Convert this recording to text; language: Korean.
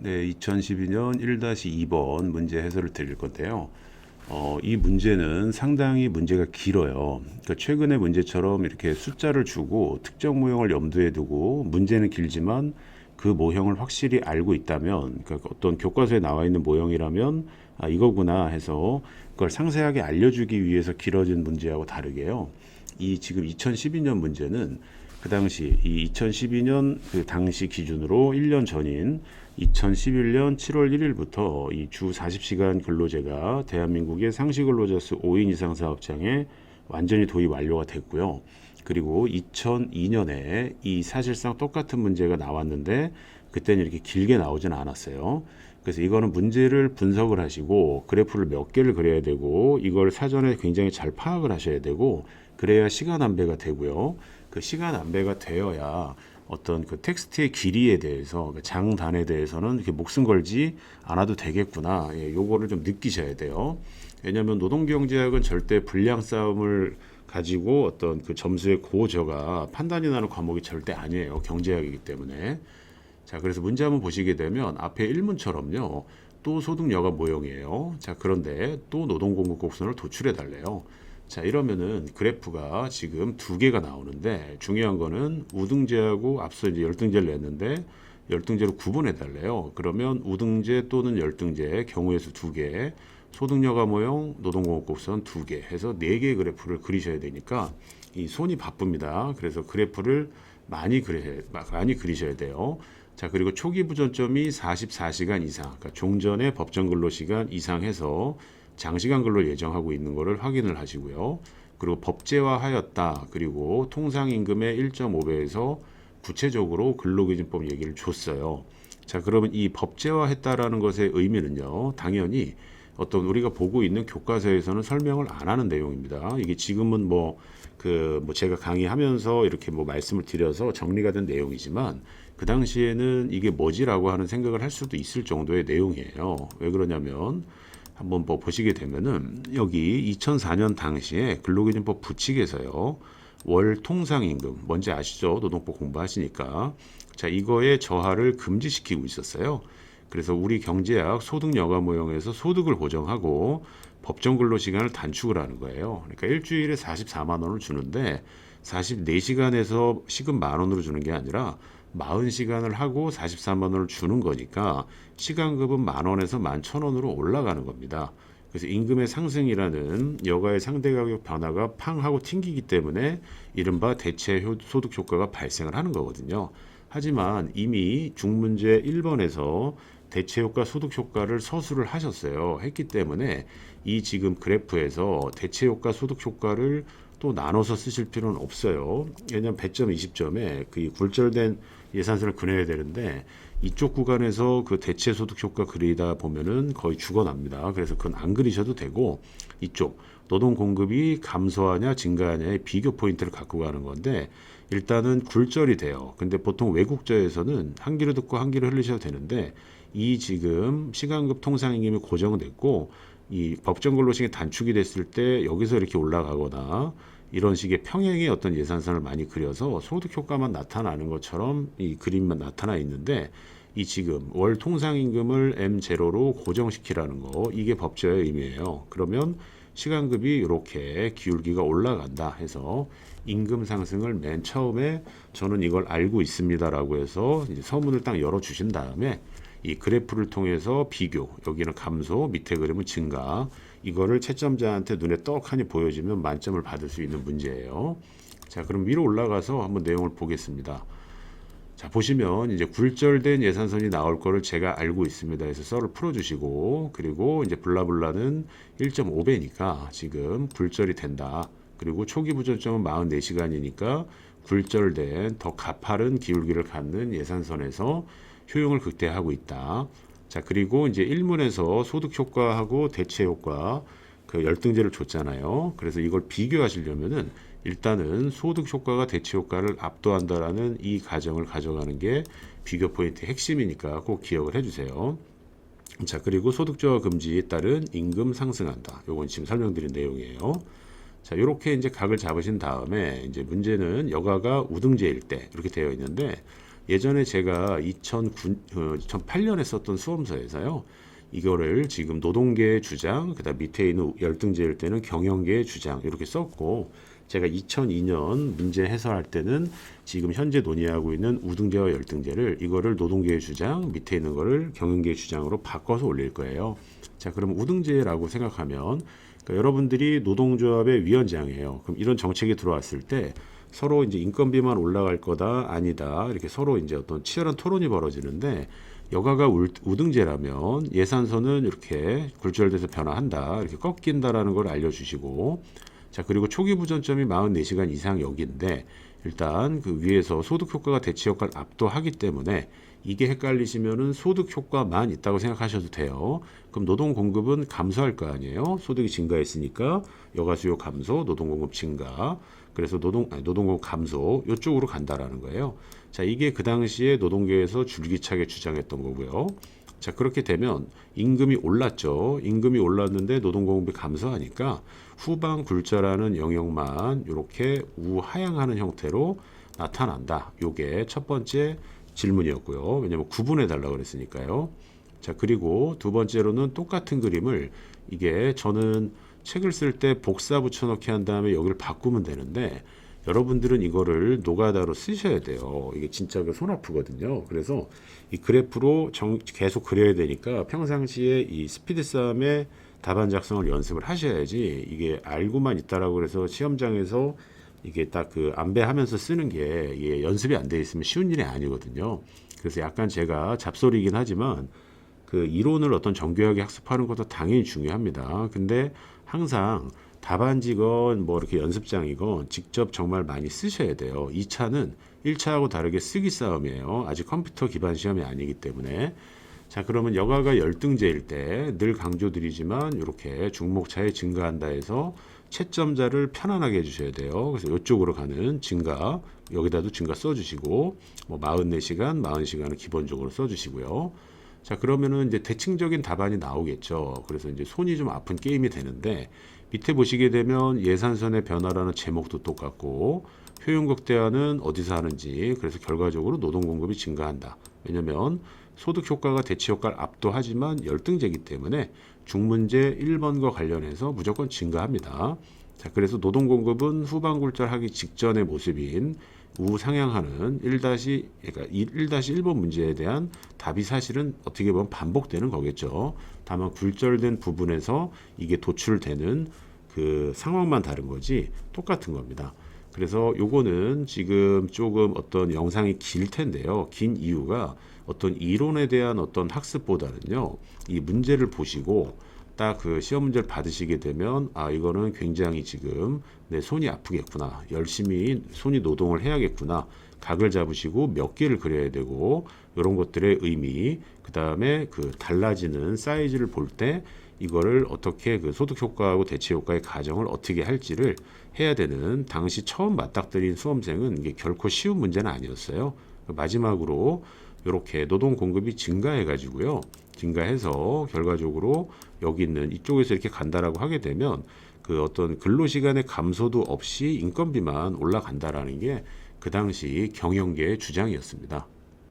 네, 2012년 1-2번 문제 해설을 드릴 건데요. 이 문제는 상당히 문제가 길어요. 그러니까 최근의 문제처럼 이렇게 숫자를 주고 특정 모형을 염두에 두고 문제는 길지만 그 모형을 확실히 알고 있다면, 그러니까 어떤 교과서에 나와 있는 모형이라면 아, 이거구나 해서 그걸 상세하게 알려주기 위해서 길어진 문제하고 다르게요. 이 지금 2012년 문제는 그 당시 이 2012년 그 당시 기준으로 1년 전인 2011년 7월 1일부터 이 주 40시간 근로제가 대한민국의 상시 근로자 수 5인 이상 사업장에 완전히 도입 완료가 됐고요. 그리고 2002년에 이 사실상 똑같은 문제가 나왔는데 그때는 이렇게 길게 나오진 않았어요. 그래서 이거는 문제를 분석을 하시고 그래프를 몇 개를 그려야 되고 이걸 사전에 굉장히 잘 파악을 하셔야 되고 그래야 시간 안배가 되고요. 그 시간 안배가 되어야 어떤 그 텍스트의 길이에 대해서 그 장단에 대해서는 이렇게 목숨 걸지 않아도 되겠구나. 예, 요거를 좀 느끼셔야 돼요. 왜냐하면 노동경제학은 절대 분량 싸움을 가지고 어떤 그 점수의 고저가 판단이 나는 과목이 절대 아니에요. 경제학이기 때문에. 자, 그래서 문제 한번 보시게 되면 앞에 1문처럼요. 또 소득여가 모형이에요. 자, 그런데 또 노동공급 곡선을 도출해 달래요. 자, 이러면은 그래프가 지금 두 개가 나오는데 중요한 거는 우등제하고 앞서 이제 열등제를 냈는데 열등제로 구분해 달래요. 그러면 우등제 또는 열등제 경우의 수 두 개, 소득여가 모형, 노동공급 곡선 두 개 해서 네 개의 그래프를 그리셔야 되니까 이 손이 바쁩니다. 그래서 그래프를 많이 그리셔야 돼요. 자, 그리고 초기 부전점이 44시간 이상, 그러니까 종전의 법정 근로 시간 이상 해서 장시간 근로 예정하고 있는 것을 확인을 하시고요. 그리고 법제화하였다. 그리고 통상임금의 1.5배에서 구체적으로 근로기준법 얘기를 줬어요. 자, 그러면 이 법제화했다라는 것의 의미는요. 당연히 어떤 우리가 보고 있는 교과서에서는 설명을 안 하는 내용입니다. 이게 지금은 제가 강의하면서 이렇게 말씀을 드려서 정리가 된 내용이지만 그 당시에는 이게 뭐지라고 하는 생각을 할 수도 있을 정도의 내용이에요. 왜 그러냐면 한번 보시게 되면은 여기 2004년 당시에 근로기준법 부칙에서요. 월 통상임금 뭔지 아시죠? 노동법 공부하시니까. 자, 이거의 저하를 금지시키고 있었어요. 그래서 우리 경제학 소득여가 모형에서 소득을 고정하고 법정 근로 시간을 단축을 하는 거예요. 그러니까 일주일에 44만 원을 주는데 44시간에서 시급 만 원으로 주는 게 아니라 40시간을 하고 44만 원을 주는 거니까 시간급은 만 원에서 11,000원으로 올라가는 겁니다. 그래서 임금의 상승이라는 여가의 상대 가격 변화가 팡 하고 튕기기 때문에 이른바 대체 소득 효과가 발생을 하는 거거든요. 하지만 이미 중문제 1번에서 대체 효과 소득 효과를 서술을 하셨어요. 했기 때문에 이 지금 그래프에서 대체 효과 소득 효과를 또 나눠서 쓰실 필요는 없어요. 왜냐하면 배점 20점에 그 굴절된 예산선을 그려야 되는데 이쪽 구간에서 그 대체 소득 효과 그리다 보면은 거의 죽어납니다. 그래서 그건 안 그리셔도 되고 이쪽 노동 공급이 감소하냐 증가하냐의 비교 포인트를 갖고 가는 건데 일단은 굴절이 돼요. 근데 보통 외국자에서는 한 귀로 듣고 한 귀로 흘리셔도 되는데 이 지금 시간급 통상임금이 고정됐고 이 법정 근로시간이 단축이 됐을 때 여기서 이렇게 올라가거나 이런 식의 평행의 어떤 예산선을 많이 그려서 소득 효과만 나타나는 것처럼 이 그림만 나타나 있는데 이 지금 월 통상임금을 M0로 고정시키라는 거 이게 법제화의 의미예요. 그러면 시간급이 이렇게 기울기가 올라간다 해서 임금 상승을 맨 처음에 저는 이걸 알고 있습니다라고 해서 이제 서문을 딱 열어 주신 다음에 이 그래프를 통해서 비교, 여기는 감소, 밑에 그림은 증가. 이거를 채점자한테 눈에 떡하니 보여지면 만점을 받을 수 있는 문제예요. 자, 그럼 위로 올라가서 한번 내용을 보겠습니다. 자, 보시면 이제 굴절된 예산선이 나올 거를 제가 알고 있습니다. 해서 썰을 풀어주시고, 그리고 이제 블라블라는 1.5배니까 지금 굴절이 된다. 그리고 초기 부전점은 44시간이니까 굴절된 더 가파른 기울기를 갖는 예산선에서 효용을 극대화하고 있다. 자, 그리고 이제 1문에서 소득 효과하고 대체 효과 그 열등제를 줬잖아요. 그래서 이걸 비교하시려면은 일단은 소득 효과가 대체 효과를 압도한다라는 이 가정을 가져가는 게 비교 포인트의 핵심이니까 꼭 기억을 해주세요. 자, 그리고 소득 저하 금지에 따른 임금 상승한다. 요건 지금 설명드린 내용이에요. 자, 이렇게 이제 각을 잡으신 다음에 이제 문제는 여가가 우등제일 때 이렇게 되어 있는데 예전에 제가 2008년에 썼던 수험서에서요. 이거를 지금 노동계의 주장, 그다음 밑에 있는 열등제일 때는 경영계의 주장 이렇게 썼고 제가 2002년 문제 해설할 때는 지금 현재 논의하고 있는 우등제와 열등제를 이거를 노동계의 주장, 밑에 있는 거를 경영계의 주장으로 바꿔서 올릴 거예요. 자, 그럼 우등제라고 생각하면 그러니까 여러분들이 노동조합의 위원장이에요. 그럼 이런 정책이 들어왔을 때 서로 이제 인건비만 올라갈 거다 아니다 이렇게 서로 이제 어떤 치열한 토론이 벌어지는데 여가가 우등제라면 예산서는 이렇게 굴절돼서 변화한다 이렇게 꺾인다라는 걸 알려주시고 자 그리고 초기 부전점이 44시간 이상 여기인데 일단 그 위에서 소득 효과가 대치 효과를 압도하기 때문에 이게 헷갈리시면은 소득 효과만 있다고 생각하셔도 돼요. 그럼 노동 공급은 감소할 거 아니에요. 소득이 증가했으니까 여가 수요 감소, 노동 공급 증가. 그래서 노동 공급 감소 이쪽으로 간다라는 거예요. 자, 이게 그 당시에 노동계에서 줄기차게 주장했던 거고요. 자, 그렇게 되면 임금이 올랐죠. 임금이 올랐는데 노동 공급이 감소하니까 후방 굴절하는 영역만 이렇게 우하향하는 형태로 나타난다. 요게 첫 번째 질문이었고요. 왜냐하면 구분해 달라고 그랬으니까요. 자, 그리고 두 번째로는 똑같은 그림을 이게 저는 책을 쓸 때 복사 붙여넣기 한 다음에 여기를 바꾸면 되는데 여러분들은 이거를 노가다로 쓰셔야 돼요. 이게 진짜 손 아프거든요. 그래서 이 그래프로 계속 그려야 되니까 평상시에 이 스피드 싸움의 답안 작성을 연습을 하셔야지 이게 알고만 있다라고 그래서 시험장에서 이게 딱 그 안배하면서 쓰는 게 이게 연습이 안 돼 있으면 쉬운 일이 아니거든요. 그래서 약간 제가 잡소리이긴 하지만 그 이론을 어떤 정교하게 학습하는 것도 당연히 중요합니다. 근데 항상 답안지건 뭐 이렇게 연습장이건 직접 정말 많이 쓰셔야 돼요. 2차는 1차하고 다르게 쓰기 싸움이에요. 아직 컴퓨터 기반 시험이 아니기 때문에. 자, 그러면 여가가 열등제일 때 늘 강조드리지만 이렇게 중목차에 증가한다 해서 채점자를 편안하게 해주셔야 돼요. 그래서 이쪽으로 가는 증가 여기다도 증가 써주시고 뭐 44시간, 40시간은 기본적으로 써주시고요. 자, 그러면은 이제 대칭적인 답안이 나오겠죠. 그래서 이제 손이 좀 아픈 게임이 되는데 밑에 보시게 되면 예산선의 변화라는 제목도 똑같고 효용 극대화는 어디서 하는지 그래서 결과적으로 노동 공급이 증가한다. 왜냐면 소득 효과가 대치 효과를 압도하지만 열등제이기 때문에 중문제 1번과 관련해서 무조건 증가합니다. 자, 그래서 노동 공급은 후반 굴절하기 직전의 모습인 우상향하는 1-1번 문제에 대한 답이 사실은 어떻게 보면 반복되는 거겠죠. 다만 굴절된 부분에서 이게 도출되는 그 상황만 다른 거지 똑같은 겁니다. 그래서 요거는 지금 조금 어떤 영상이 길 텐데요. 긴 이유가 어떤 이론에 대한 어떤 학습보다는요. 이 문제를 보시고 딱 그 시험 문제를 받으시게 되면 아 이거는 굉장히 지금 내 손이 아프겠구나. 열심히 손이 노동을 해야겠구나. 각을 잡으시고 몇 개를 그려야 되고 이런 것들의 의미 그다음에 그 달라지는 사이즈를 볼 때 이거를 어떻게 그 소득 효과하고 대체 효과의 가정을 어떻게 할지를 해야 되는 당시 처음 맞닥뜨린 수험생은 이게 결코 쉬운 문제는 아니었어요. 마지막으로 이렇게 노동 공급이 증가해 가지고요. 증가해서 결과적으로 여기 있는 이쪽에서 이렇게 간다라고 하게 되면 그 어떤 근로 시간의 감소도 없이 인건비만 올라간다라는 게 그 당시 경영계의 주장이었습니다.